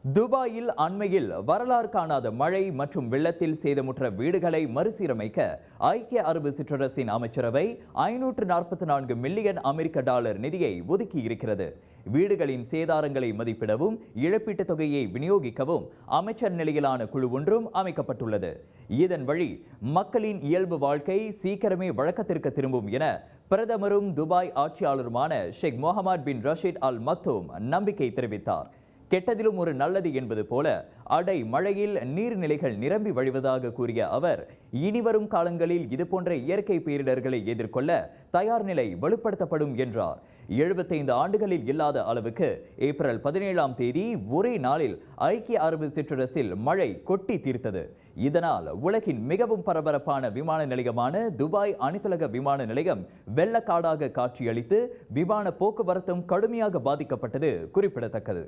துபாயில் அண்மையில் வரலாறு காணாத மழை மற்றும் வெள்ளத்தில் சேதமுற்ற வீடுகளை மறுசீரமைக்க ஐக்கிய அரபு சிற்றரசின் அமைச்சரவை 544 மில்லியன் அமெரிக்க டாலர் நிதியை ஒதுக்கி இருக்கிறது. வீடுகளின் சேதாரங்களை மதிப்பிடவும் இழப்பீட்டுத் தொகையை விநியோகிக்கவும் அமைச்சர் நிலையிலான குழு ஒன்றும் அமைக்கப்பட்டுள்ளது. இதன் வழி மக்களின் இயல்பு வாழ்க்கை சீக்கிரமே வழக்கத்திற்கு திரும்பும் என பிரதமரும் துபாய் ஆட்சியாளருமான ஷேக் முகமது பின் ரஷீத் அல் மக்தூம் நம்பிக்கை தெரிவித்தார். கெட்டதிலும் ஒரு நல்லது என்பது போல அடை மழையில் நீர்நிலைகள் நிரம்பி வழிவதாக கூறிய அவர், இனிவரும் காலங்களில் இதுபோன்ற இயற்கை பேரிடர்களை எதிர்கொள்ள தயார் நிலை வலுப்படுத்தப்படும் என்றார். 75 ஆண்டுகளில் இல்லாத அளவுக்கு ஏப்ரல் 17ஆம் தேதி ஒரே நாளில் ஐக்கிய அரபு சிற்றரசில் மழை கொட்டி தீர்த்தது. இதனால் உலகின் மிகவும் பரபரப்பான விமான நிலையமான துபாய் அனைத்துலக விமான நிலையம் வெள்ளக்காடாக காட்சியளித்து விமான போக்குவரத்தும் கடுமையாக பாதிக்கப்பட்டது குறிப்பிடத்தக்கது.